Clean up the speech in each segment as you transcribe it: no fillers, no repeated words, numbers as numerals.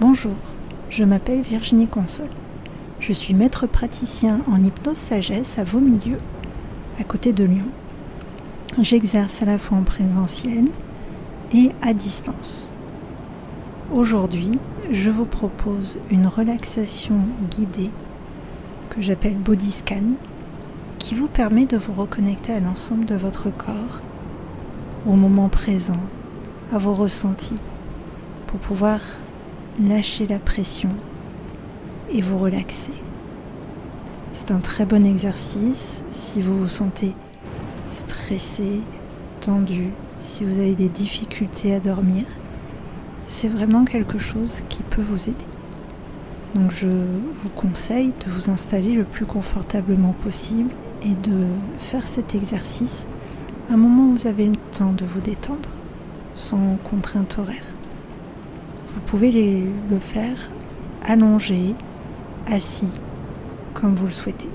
Bonjour, je m'appelle Virginie Consol. Je suis maître praticien en hypnose sagesse à Vaux-Milieu, à côté de Lyon. J'exerce à la fois en présentiel et à distance. Aujourd'hui, je vous propose une relaxation guidée que j'appelle Body Scan, qui vous permet de vous reconnecter à l'ensemble de votre corps, au moment présent, à vos ressentis, pour pouvoir lâcher la pression et vous relaxer. C'est un très bon exercice si vous vous sentez stressé, tendu, si vous avez des difficultés à dormir. C'est vraiment quelque chose qui peut vous aider. Donc je vous conseille de vous installer le plus confortablement possible et de faire cet exercice à un moment où vous avez le temps de vous détendre, sans contrainte horaire. Vous pouvez le faire allongé, assis, comme vous le souhaitez.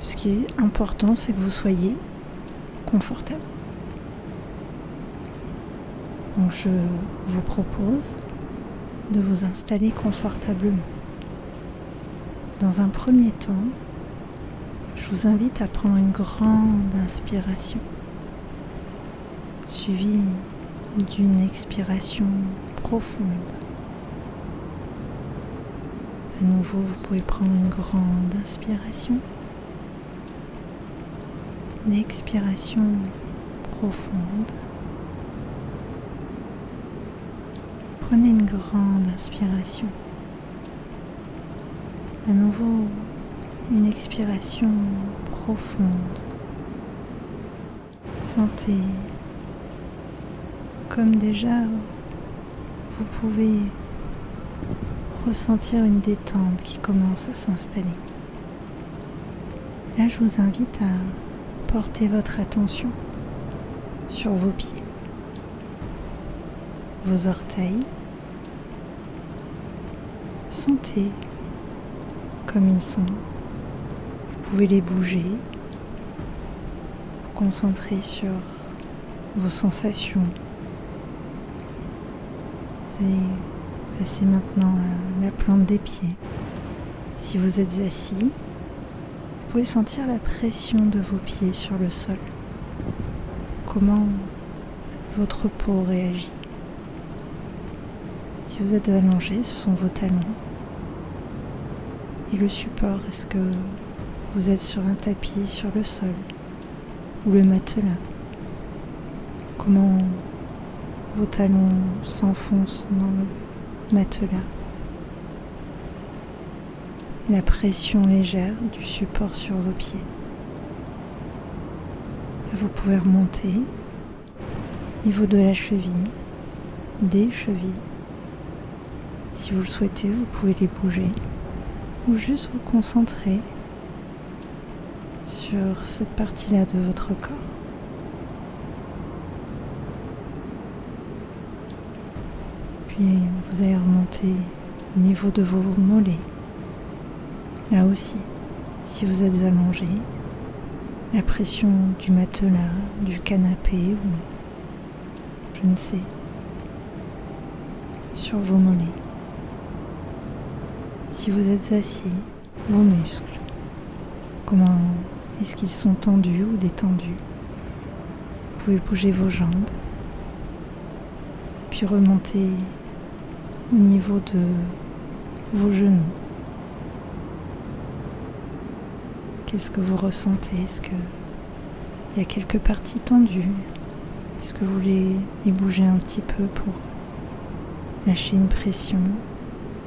Ce qui est important, c'est que vous soyez confortable. Donc je vous propose de vous installer confortablement. Dans un premier temps, je vous invite à prendre une grande inspiration, suivie d'une expiration profonde. À nouveau, vous pouvez prendre une grande inspiration, une expiration profonde. Prenez une grande inspiration. À nouveau, une expiration profonde. Sentez comme déjà vous pouvez ressentir une détente qui commence à s'installer. Là, je vous invite à porter votre attention sur vos pieds, vos orteils. Sentez comme ils sont. Vous pouvez les bouger, vous concentrer sur vos sensations. Vous allez passer maintenant à la plante des pieds. Si vous êtes assis, vous pouvez sentir la pression de vos pieds sur le sol. Comment votre peau réagit. Si vous êtes allongé, ce sont vos talons. Et le support, est-ce que vous êtes sur un tapis sur le sol ou le matelas? Comment vos talons s'enfoncent dans le matelas? La pression légère du support sur vos pieds. Vous pouvez remonter au niveau de la cheville, des chevilles. Si vous le souhaitez, vous pouvez les bouger ou juste vous concentrer sur cette partie-là de votre corps. Puis vous allez remonter au niveau de vos mollets. Là aussi, si vous êtes allongé, la pression du matelas, du canapé ou je ne sais, sur vos mollets. Si vous êtes assis, vos muscles, comment est-ce qu'ils sont tendus ou détendus? Vous pouvez bouger vos jambes, puis remonter au niveau de vos genoux. Qu'est-ce que vous ressentez? Est-ce qu'il y a quelques parties tendues? Est-ce que vous voulez les bouger un petit peu pour lâcher une pression?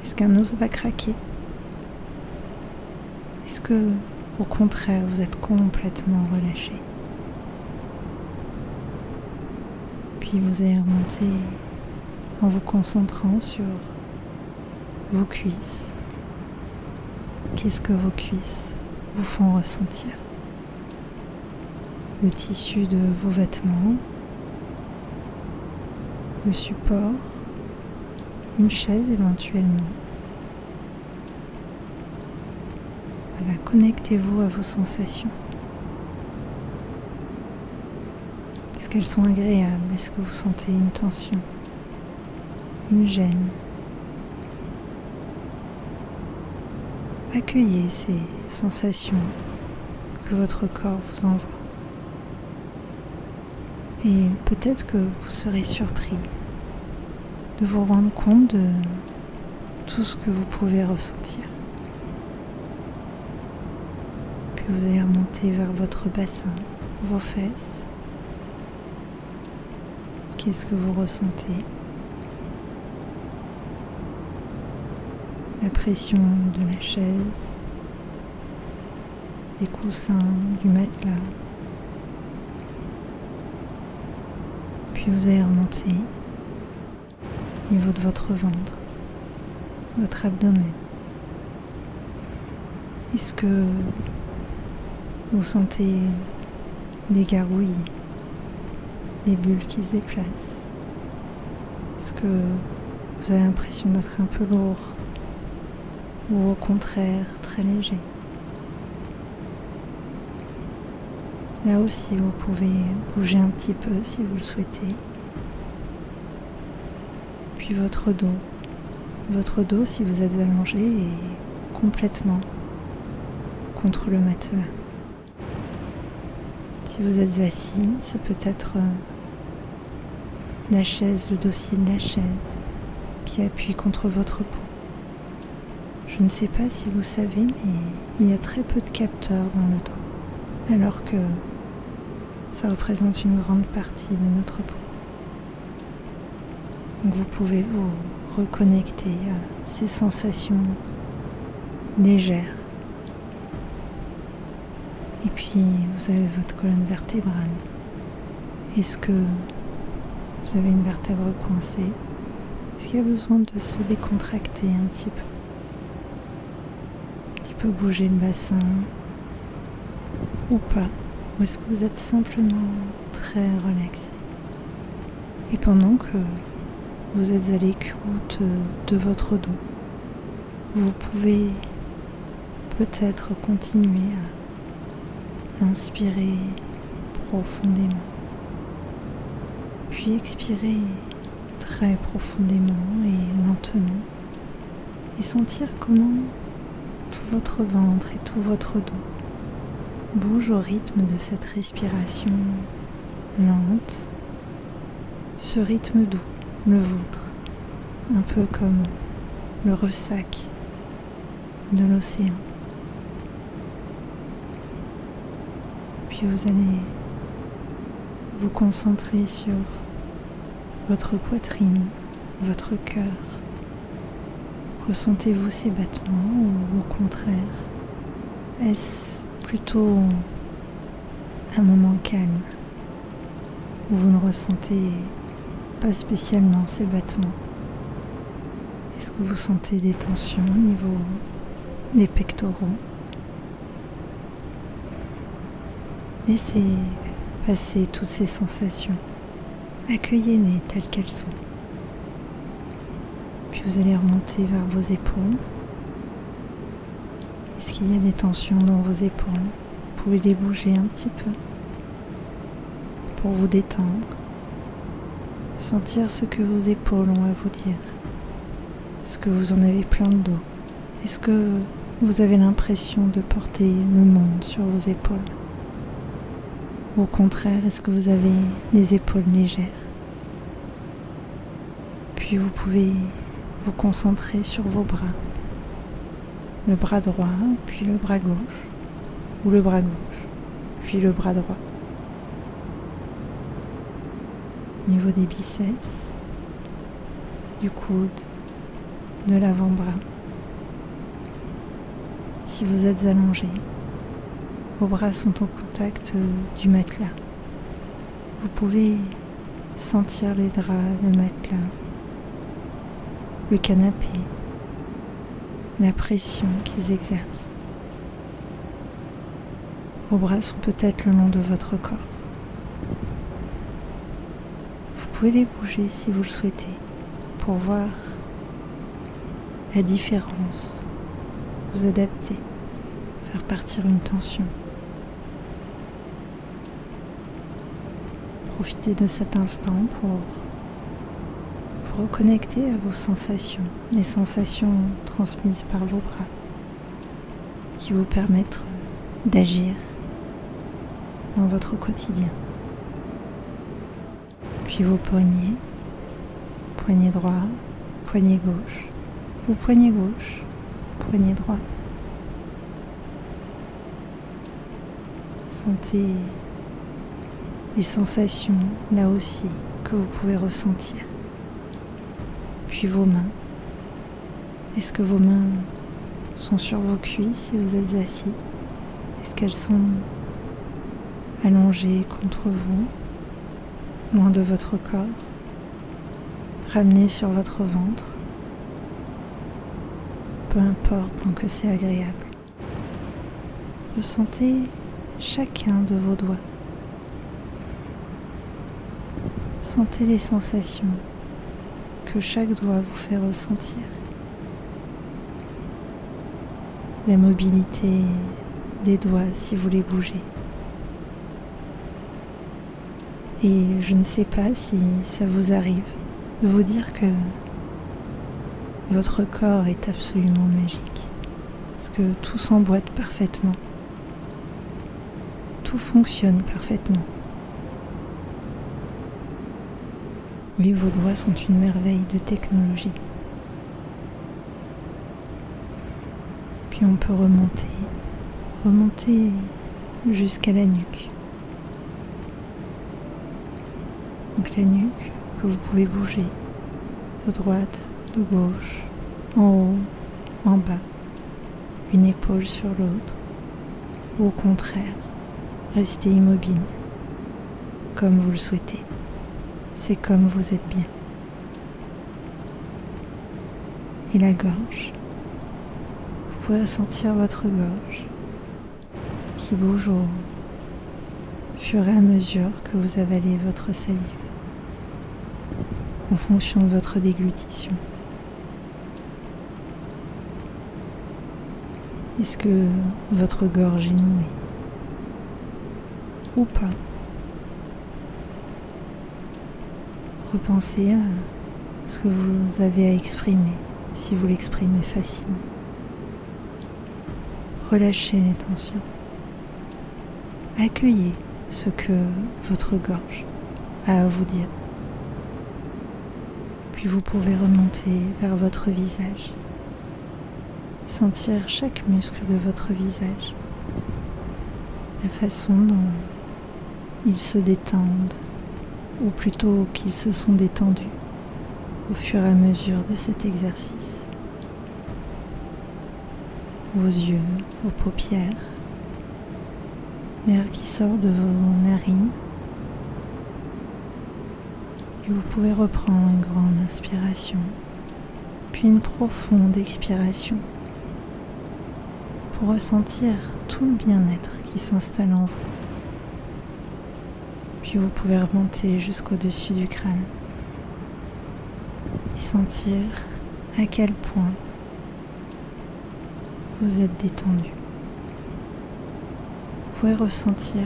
Est-ce qu'un os va craquer? Est-ce que, au contraire, vous êtes complètement relâché? Puis vous allez remonter en vous concentrant sur vos cuisses. Qu'est-ce que vos cuisses vous font ressentir? Le tissu de vos vêtements, le support, une chaise éventuellement. Voilà, connectez-vous à vos sensations. Est-ce qu'elles sont agréables? Est-ce que vous sentez une tension, une gêne? Accueillez ces sensations que votre corps vous envoie. Et peut-être que vous serez surpris de vous rendre compte de tout ce que vous pouvez ressentir. Puis vous allez remonter vers votre bassin, vos fesses. Qu'est-ce que vous ressentez? La pression de la chaise, des coussins, du matelas. Puis vous allez remonter au niveau de votre ventre, votre abdomen. Est-ce que vous sentez des gargouilles, des bulles qui se déplacent? Est-ce que vous avez l'impression d'être un peu lourd ou au contraire très léger? Là aussi, vous pouvez bouger un petit peu si vous le souhaitez. Puis votre dos. Votre dos, si vous êtes allongé, est complètement contre le matelas. Si vous êtes assis, ça peut être la chaise, le dossier de la chaise qui appuie contre votre peau. Je ne sais pas si vous savez, mais il y a très peu de capteurs dans le dos, alors que ça représente une grande partie de notre peau. Donc vous pouvez vous reconnecter à ces sensations légères. Et puis vous avez votre colonne vertébrale. Est-ce que vous avez une vertèbre coincée? Est-ce qu'il y a besoin de se décontracter un petit peu? Un petit peu bouger le bassin ou pas? Ou est-ce que vous êtes simplement très relaxé? Et pendant que vous êtes à l'écoute de votre dos, vous pouvez peut-être continuer à inspirer profondément, puis expirer très profondément et lentement, et sentir comment tout votre ventre et tout votre dos bouge au rythme de cette respiration lente, ce rythme doux, le vôtre, un peu comme le ressac de l'océan. Puis vous allez vous concentrer sur votre poitrine, votre cœur. Ressentez-vous ces battements ou au contraire, est-ce plutôt un moment calme où vous ne ressentez pas spécialement ces battements? Est-ce que vous sentez des tensions au niveau des pectoraux? Laissez passer toutes ces sensations. Accueillez-les telles qu'elles sont. Puis vous allez remonter vers vos épaules. Est-ce qu'il y a des tensions dans vos épaules? Vous pouvez les bouger un petit peu pour vous détendre. Sentir ce que vos épaules ont à vous dire. Est-ce que vous en avez plein le dos? Est-ce que vous avez l'impression de porter le monde sur vos épaules? Ou au contraire, est-ce que vous avez les épaules légères? Puis vous pouvez vous concentrer sur vos bras. Le bras droit, puis le bras gauche, ou le bras gauche, puis le bras droit. Au niveau des biceps, du coude, de l'avant-bras. Si vous êtes allongé, vos bras sont au contact du matelas. Vous pouvez sentir les draps, le matelas, le canapé, la pression qu'ils exercent. Vos bras sont peut-être le long de votre corps. Vous pouvez les bouger si vous le souhaitez pour voir la différence, vous adapter, faire partir une tension. Profitez de cet instant pour vous reconnecter à vos sensations, les sensations transmises par vos bras. qui vous permettent d'agir dans votre quotidien. Puis vos poignets, poignet droit, poignet gauche, ou poignet gauche, poignet droit. Sentez les sensations là aussi que vous pouvez ressentir. Puis vos mains. Est-ce que vos mains sont sur vos cuisses si vous êtes assis? Est-ce qu'elles sont allongées contre vous, loin de votre corps, ramenées sur votre ventre? Peu importe, tant que c'est agréable. Ressentez chacun de vos doigts. Sentez les sensations que chaque doigt vous fait ressentir. La mobilité des doigts si vous les bougez. Et je ne sais pas si ça vous arrive de vous dire que votre corps est absolument magique, parce que tout s'emboîte parfaitement, tout fonctionne parfaitement. Oui, vos doigts sont une merveille de technologie. Puis on peut remonter jusqu'à la nuque. Donc la nuque que vous pouvez bouger de droite, de gauche, en haut, en bas, une épaule sur l'autre, ou au contraire, rester immobile, comme vous le souhaitez. C'est comme vous êtes bien. Et la gorge. Vous pouvez sentir votre gorge qui bouge au fur et à mesure que vous avalez votre salive, en fonction de votre déglutition. Est-ce que votre gorge est nouée ou pas? Repensez à ce que vous avez à exprimer, si vous l'exprimez facilement. Relâchez les tensions. Accueillez ce que votre gorge a à vous dire. Puis vous pouvez remonter vers votre visage. Sentir chaque muscle de votre visage. La façon dont ils se détendent, ou plutôt qu'ils se sont détendus au fur et à mesure de cet exercice. Vos yeux, vos paupières, l'air qui sort de vos narines. Et vous pouvez reprendre une grande inspiration, puis une profonde expiration pour ressentir tout le bien-être qui s'installe en vous. Puis vous pouvez remonter jusqu'au-dessus du crâne et sentir à quel point vous êtes détendu. Vous pouvez ressentir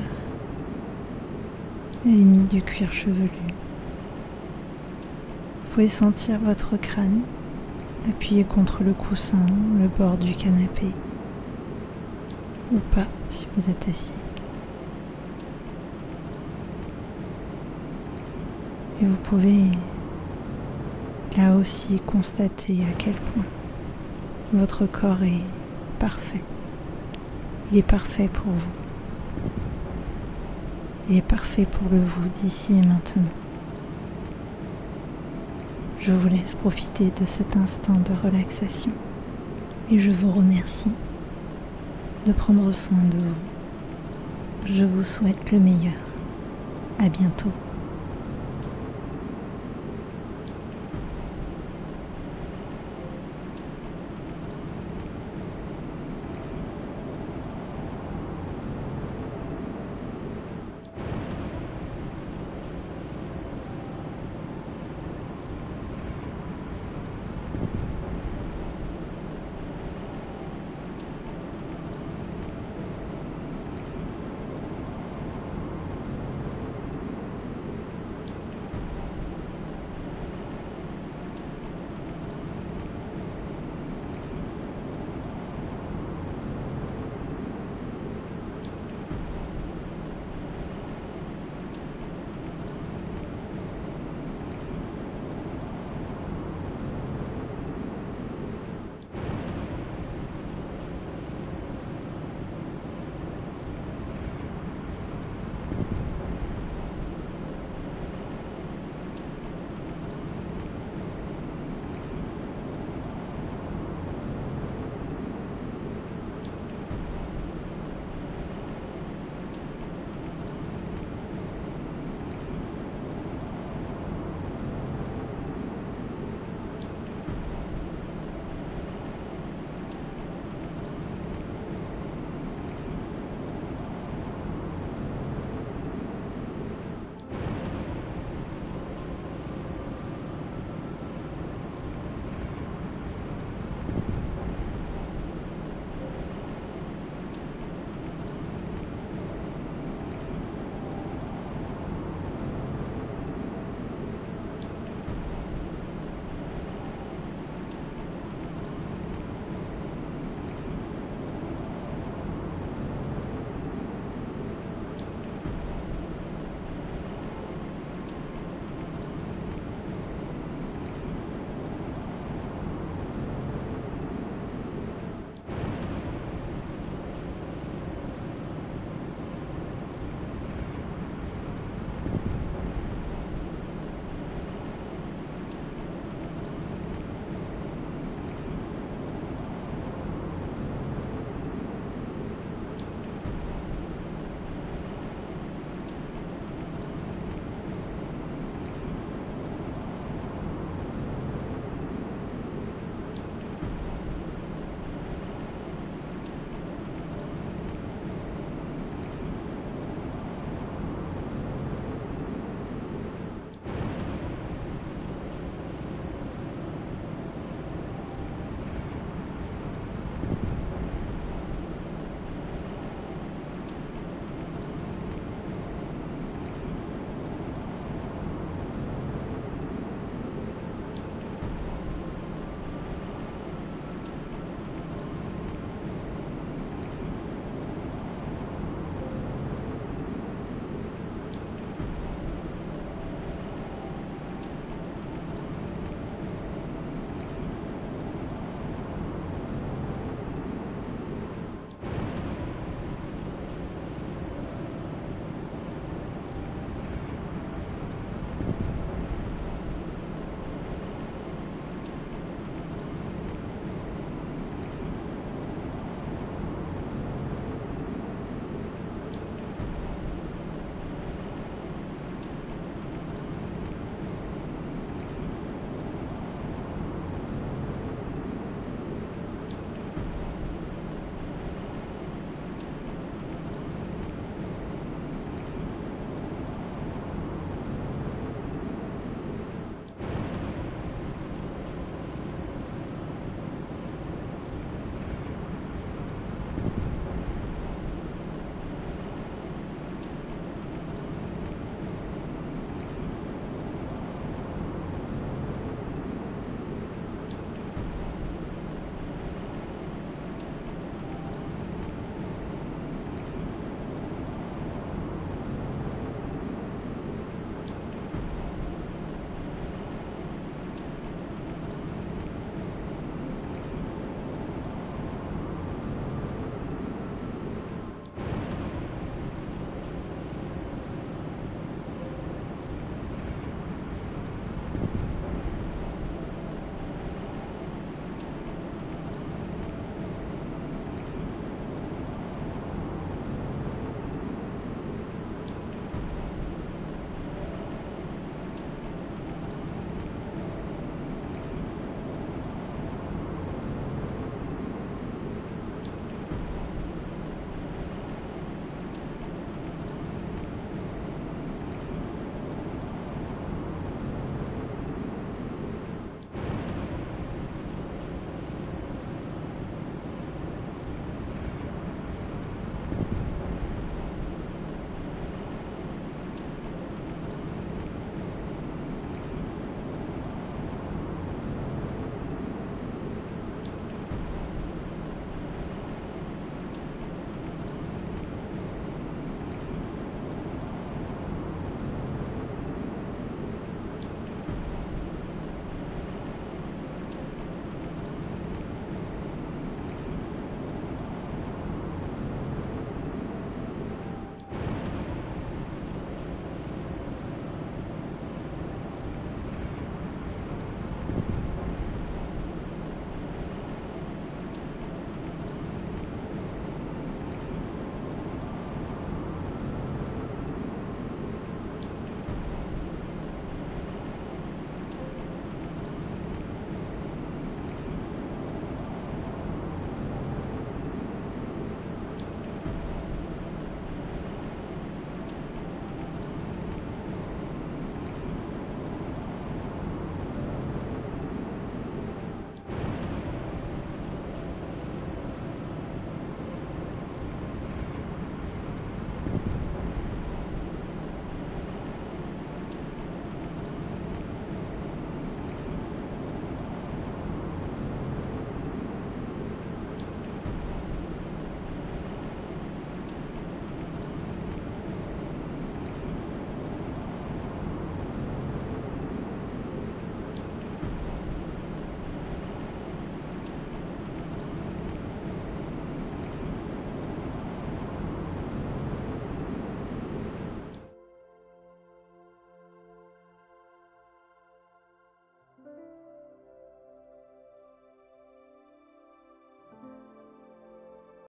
les limites du cuir chevelu. Vous pouvez sentir votre crâne appuyé contre le coussin, le bord du canapé, ou pas si vous êtes assis. Et vous pouvez là aussi constater à quel point votre corps est parfait. Il est parfait pour vous. Il est parfait pour le vous d'ici et maintenant. Je vous laisse profiter de cet instant de relaxation et je vous remercie de prendre soin de vous. Je vous souhaite le meilleur. À bientôt.